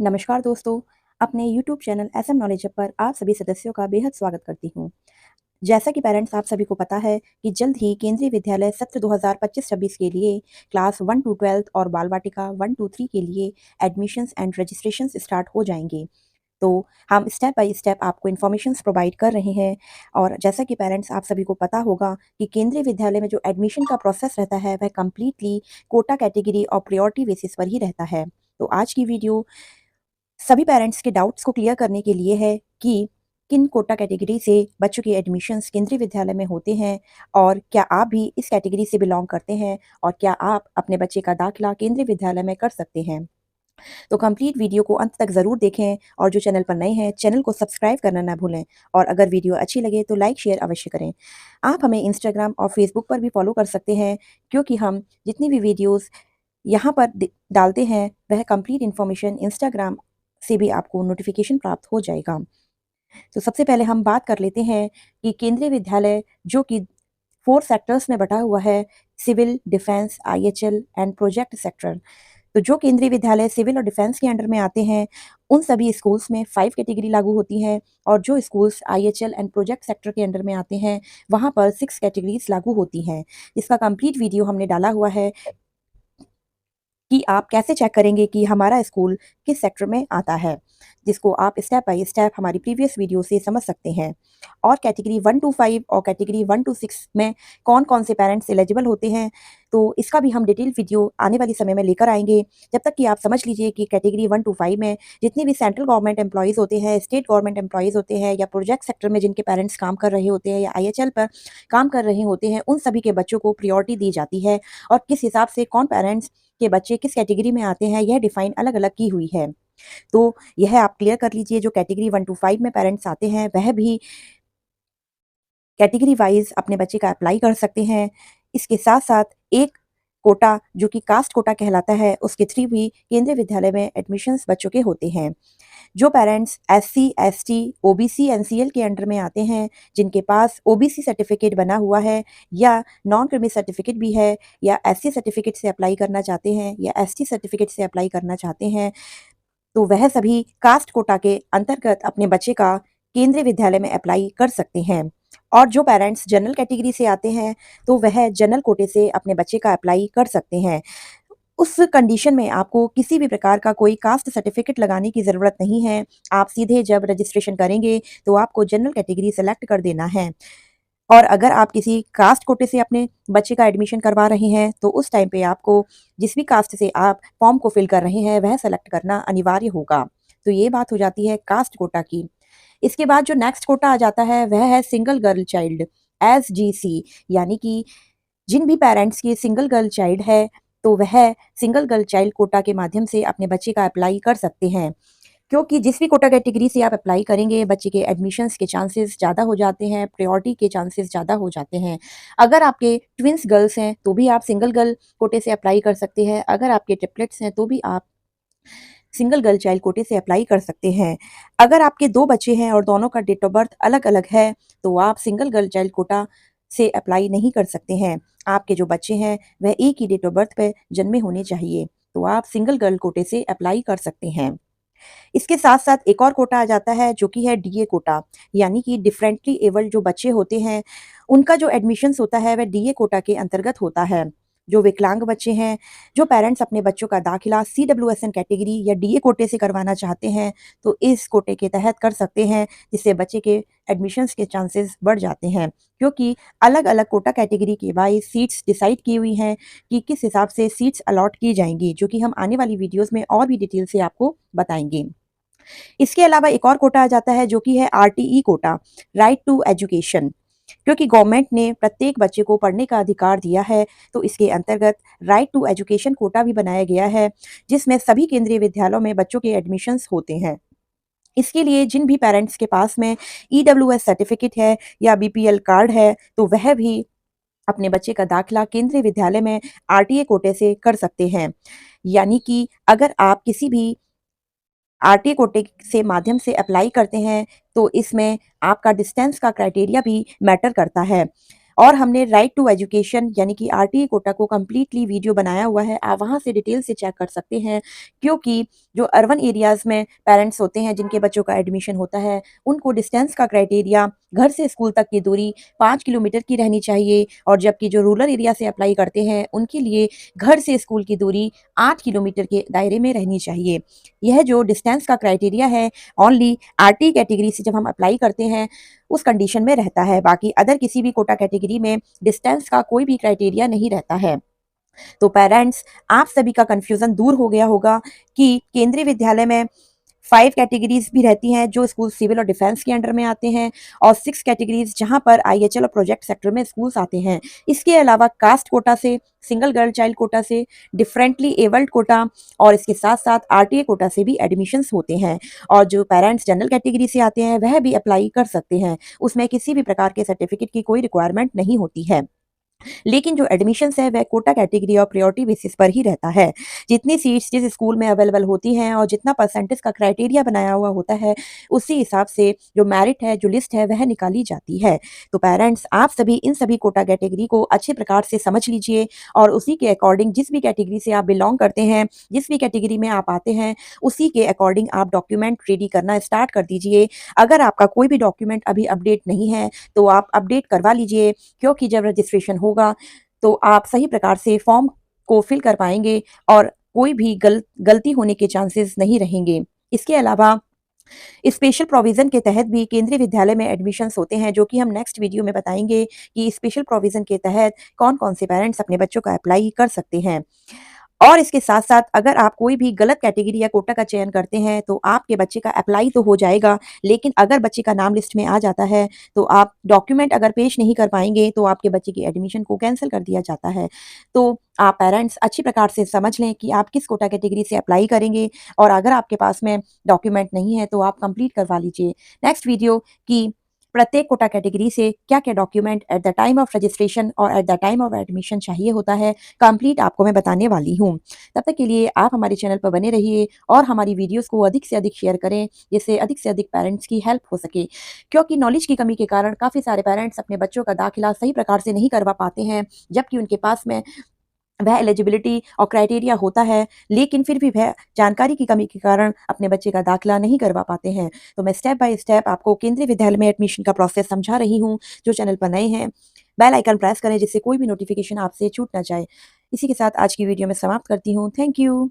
नमस्कार दोस्तों, अपने YouTube channel SM knowledge hub पर आप सभी सदस्यों का बेहद स्वागत करती हूँ। जैसा कि पेरेंट्स आप सभी को पता है कि जल्द ही केंद्रीय विद्यालय सत्र 2025-26 के लिए क्लास 1 टू 12th और बाल वाटिका 1 टू 3 के लिए एडमिशन्स एंड रजिस्ट्रेशंस स्टार्ट हो जाएंगे। तो हम स्टेप बाय स्टेप आपको इन्फॉर्मेशंस प्रोवाइड कर रहे हैं और जैसा कि पेरेंट्स आप सभी को पता होगा कि केंद्रीय विद्यालय में जो एडमिशन का प्रोसेस रहता है वह कंप्लीटली कोटा कैटेगरी और प्रायोरिटी बेसिस पर ही रहता है। तो आज की वीडियो सभी पेरेंट्स के डाउट्स को क्लियर करने के लिए है कि किन कोटा कैटेगरी से बच्चों के एडमिशन्स केंद्रीय विद्यालय में होते हैं और क्या आप भी इस कैटेगरी से बिलोंग करते हैं और क्या आप अपने बच्चे का दाखिला केंद्रीय विद्यालय में कर सकते हैं। तो कंप्लीट वीडियो को अंत तक ज़रूर देखें और जो चैनल पर नए हैं चैनल को सब्सक्राइब करना ना भूलें और अगर वीडियो अच्छी लगे तो लाइक शेयर अवश्य करें। आप हमें इंस्टाग्राम और फेसबुक पर भी फॉलो कर सकते हैं क्योंकि हम जितनी भी वीडियोज़ यहाँ पर डालते हैं वह कंप्लीट इन्फॉर्मेशन इंस्टाग्राम से भी आपको नोटिफिकेशन प्राप्त हो जाएगा। तो सबसे पहले हम बात कर लेते हैं कि केंद्रीय विद्यालय जो कि 4 सेक्टर्स में बटा हुआ है, civil, defence, IHL and project sector. तो जो केंद्रीय विद्यालय सिविल और डिफेंस के अंडर में आते हैं, उन सभी स्कूल्स में 5 कैटेगरी लागू होती है और जो स्कूल्स आईएचएल एंड प्रोजेक्ट सेक्टर के अंडर में आते हैं, वहाँ पर 6 कैटेगरीज़ लागू होती हैं। इसका कंप्लीट वीडियो हमने डाला हुआ है कि आप कैसे चेक करेंगे कि हमारा स्कूल किस सेक्टर में आता है, जिसको आप स्टेप बाय स्टेप हमारी प्रीवियस वीडियो से समझ सकते हैं। और कैटेगरी 1 टू 5 और कैटेगरी 1 टू 6 में कौन-कौन से पेरेंट्स एलिजिबल होते हैं, तो इसका भी हम डिटेल वीडियो आने वाले समय में लेकर आएँगे। जब तक कि आप समझ लीजिए कि कैटेगरी 1 टू 5 में जितने भी सेंट्रल गवर्नमेंट एम्प्लॉइज़ होते हैं, स्टेट गवर्नमेंट एम्प्लॉइज़ होते हैं या प्रोजेक्ट सेक्टर में जिनके पेरेंट्स काम कर रहे होते हैं या आईएचएल पर काम कर रहे होते हैं, उन सभी के बच्चों को प्रायोरिटी दी जाती है और किस हिसाब से कौन पेरेंट्स के बच्चे किस कैटेगरी में आते हैं, यह डिफाइन अलग-अलग की हुई है। तो यह आप क्लियर कर लीजिए, जो कैटेगरी 1 टू 5 में पेरेंट्स आते हैं, वह भी कैटेगरी वाइज़ अपने बच्चे का अप्लाई कर सकते हैं। इसके साथ-साथ एक कोटा जो कि कास्ट कोटा कहलाता है, उसके थ्रू भी केंद्रीय विद्यालय में एडमिशन्स बच्चों के होते हैं। जो parents SC, ST, OBC, NCL के अंडर में आते हैं, जिनके पास ओबीसी सर्टिफिकेट बना हुआ है या नॉन क्रिमी सर्टिफिकेट भी है या एससी सर्टिफिकेट से अप्लाई करना चाहते हैं या एसटी सर्टिफिकेट से अप्लाई करना चाहते हैं, तो वह सभी कास्ट कोटा के अंतर्गत अपने बच्चे का केंद्रीय विद्यालय में अप्लाई कर सकते हैं। और जो पेरेंट्स जनरल कैटेगरी से आते हैं, तो वह जनरल कोटे से अपने बच्चे का अप्लाई कर सकते हैं। उस कंडीशन में आपको किसी भी प्रकार का कोई कास्ट सर्टिफिकेट लगाने की ज़रूरत नहीं है। आप सीधे जब रजिस्ट्रेशन करेंगे, तो आपको जनरल कैटेगरी सेलेक्ट कर देना है। और अगर आप किसी कास्ट कोटे से अपने बच्चे का एडमिशन करवा रहे हैं, तो उस टाइम पे आपको जिस भी कास्ट से आप फॉर्म को फिल कर रहे हैं, वह सेलेक्ट करना अनिवार्य होगा। तो ये बात हो जाती है कास्ट कोटा की। इसके बाद जो नेक्स्ट कोटा आ जाता है, वह है सिंगल गर्ल चाइल्ड एसजीसी, यानी कि जिन भी पेरेंट्स की सिंगल गर्ल चाइल्ड है, तो वह सिंगल गर्ल चाइल्ड कोटा के माध्यम से अपने बच्चे का अप्लाई कर सकते हैं। क्योंकि जिस भी कोटा कैटेगरी से आप अप्लाई करेंगे, बच्चे के एडमिशन्स के चांसेस ज़्यादा हो जाते हैं, प्रायोरिटी के चांसेस ज़्यादा हो जाते हैं। अगर आपके ट्विन्स गर्ल्स हैं, तो भी आप सिंगल गर्ल कोटे से अप्लाई कर सकते हैं। अगर आपके ट्रिपलेट्स हैं, तो भी आप सिंगल गर्ल चाइल्ड कोटे से अप्लाई कर सकते हैं। अगर आपके 2 बच्चे हैं और दोनों का डेट ऑफ बर्थ अलग-अलग है, तो आप सिंगल गर्ल चाइल्ड कोटा से अप्लाई नहीं कर सकते हैं। आपके जो बच्चे हैं, वह एक ही डेट ऑफ बर्थ पे जन्मे होने चाहिए, तो आप सिंगल गर्ल कोटे से अप्लाई कर सकते हैं। इसके साथ-साथ एक और कोटा आ जाता है जो कि है डीए कोटा, यानी कि डिफरेंटली एबल्ड जो बच्चे होते हैं, उनका जो एडमिशन्स होता है वह डीए कोटा के अंतर्गत होता है। जो विकलांग बच्चे हैं, जो पेरेंट्स अपने बच्चों का दाखिला सीडब्ल्यूएसएन कैटेगरी या डीए कोटे से करवाना चाहते हैं, तो इस कोटे के तहत कर सकते हैं, जिससे बच्चे के एडमिशन्स के चांसेस बढ़ जाते हैं। क्योंकि अलग-अलग कोटा कैटेगरी के वाइज़ सीट्स डिसाइड की हुई हैं कि किस हिसाब से सीट्स अलॉट की जाएँगी, जो कि हम आने वाली वीडियोज़ में और भी डिटेल से आपको बताएँगे। इसके अलावा एक और कोटा आ जाता है जो कि है RTE quota, right to education. क्योंकि गवर्नमेंट ने प्रत्येक बच्चे को पढ़ने का अधिकार दिया है, तो इसके अंतर्गत राइट टू एजुकेशन कोटा भी बनाया गया है, जिसमें सभी केंद्रीय विद्यालयों में बच्चों के एडमिशन्स होते हैं। इसके लिए जिन भी पेरेंट्स के पास में ईडब्ल्यूएस सर्टिफिकेट है या बीपीएल कार्ड है, तो वह भी अपने बच्चे का दाखिला केंद्रीय विद्यालय में आरटीए कोटे से कर सकते हैं। यानी कि अगर आप किसी भी आरटी कोटे से माध्यम से अप्लाई करते हैं, तो इसमें आपका डिस्टेंस का क्राइटेरिया भी मैटर करता है। और हमने राइट टू एजुकेशन यानी कि आरटीई कोटा को कंप्लीटली वीडियो बनाया हुआ है, आप वहाँ से डिटेल से चेक कर सकते हैं। क्योंकि जो अर्बन एरियाज़ में पेरेंट्स होते हैं जिनके बच्चों का एडमिशन होता है, उनको डिस्टेंस का क्राइटेरिया घर से स्कूल तक की दूरी 5 किलोमीटर की रहनी चाहिए और जबकि जो रूरल एरिया से अप्लाई करते हैं, उनके लिए घर से स्कूल की दूरी 8 किलोमीटर के दायरे में रहनी चाहिए। यह जो डिस्टेंस का क्राइटेरिया है, ओनली आरटी कैटेगरी से जब हम अप्लाई करते हैं, उस कंडीशन में रहता है। बाकी अदर किसी भी कोटा कैटेगरी में डिस्टेंस का कोई भी क्राइटेरिया नहीं रहता है। तो पेरेंट्स, आप सभी का कन्फ्यूज़न दूर हो गया होगा कि केंद्रीय विद्यालय में 5 कैटेगरीज़ भी रहती हैं जो स्कूल सिविल और डिफेंस के अंडर में आते हैं और 6 कैटेगरीज़ जहां पर आईएचएल और प्रोजेक्ट सेक्टर में स्कूल्स आते हैं। इसके अलावा कास्ट कोटा से, सिंगल गर्ल चाइल्ड कोटा से, डिफरेंटली एबल्ड कोटा और इसके साथ-साथ आरटीए कोटा से भी एडमिशंस होते हैं और जो पेरेंट्स जनरल कैटेगरी से आते हैं, वह भी अप्लाई कर सकते हैं। उसमें किसी भी प्रकार के सर्टिफिकेट की कोई रिक्वायरमेंट नहीं होती है। लेकिन जो एडमिशन्स है वह कोटा कैटेगरी और प्रायोरिटी बेसिस पर ही रहता है। जितनी सीट्स जिस स्कूल में अवेलेबल होती हैं और जितना परसेंटेज का क्राइटेरिया बनाया हुआ होता है, उसी हिसाब से जो मेरिट है, जो लिस्ट है वह निकाली जाती है। तो पेरेंट्स, आप सभी इन सभी कोटा कैटेगरी को अच्छे प्रकार से समझ लीजिए और उसी के अकॉर्डिंग जिस भी कैटेगरी से आप बिलॉन्ग करते हैं, जिस भी कैटेगरी में आप आते हैं, उसी के अकॉर्डिंग आप डॉक्यूमेंट रेडी करना स्टार्ट कर दीजिए। अगर आपका कोई भी डॉक्यूमेंट अभी अपडेट नहीं है, तो आप अपडेट करवा लीजिए क्योंकि जब रजिस्ट्रेशन होगा तो आप सही प्रकार से फॉर्म को फिल कर पाएंगे और कोई भी गलती होने के चांसेस नहीं रहेंगे। इसके अलावा स्पेशल प्रोविजन के तहत भी केंद्रीय विद्यालय में एडमिशन्स होते हैं जो कि हम नेक्स्ट वीडियो में बताएंगे कि स्पेशल प्रोविजन के तहत कौन-कौन से पेरेंट्स अपने बच्चों का अप्लाई कर सकते हैं। और इसके साथ-साथ अगर आप कोई भी गलत कैटेगरी या कोटा का चयन करते हैं, तो आपके बच्चे का अप्लाई तो हो जाएगा, लेकिन अगर बच्चे का नाम लिस्ट में आ जाता है, तो आप डॉक्यूमेंट अगर पेश नहीं कर पाएँगे, तो आपके बच्चे की एडमिशन को कैंसल कर दिया जाता है। तो आप पेरेंट्स अच्छी प्रकार से समझ लें कि आप किस कोटा कैटेगरी से अप्लाई करेंगे और अगर आपके पास में डॉक्यूमेंट नहीं है, तो आप कंप्लीट करवा लीजिए। नेक्स्ट वीडियो कि प्रत्येक कोटा कैटेगरी से क्या-क्या document at the time of registration और at the time of admission चाहिए होता है, कंप्लीट आपको मैं बताने वाली हूँ। तब तक के लिए आप हमारे चैनल पर बने रहिए और हमारी वीडियोज़ को अधिक से अधिक शेयर करें, जिससे अधिक से अधिक पेरेंट्स की हेल्प हो सके। क्योंकि नॉलेज की कमी के कारण काफ़ी सारे पेरेंट्स अपने बच्चों का दाखिला सही प्रकार से नहीं करवा पाते हैं, जबकि उनके पास में वह एलिजिबिलिटी और क्राइटेरिया होता है, लेकिन फिर भी वह जानकारी की कमी के कारण अपने बच्चे का दाखिला नहीं करवा पाते हैं। तो मैं स्टेप बाय स्टेप आपको केंद्रीय विद्यालय में एडमिशन का प्रोसेस समझा रही हूँ। जो चैनल पर नए हैं, बेल आइकन प्रेस करें जिससे कोई भी नोटिफिकेशन आपसे छूट ना जाए। इसी के साथ आज की वीडियो मैं समाप्त करती हूँ। Thank you.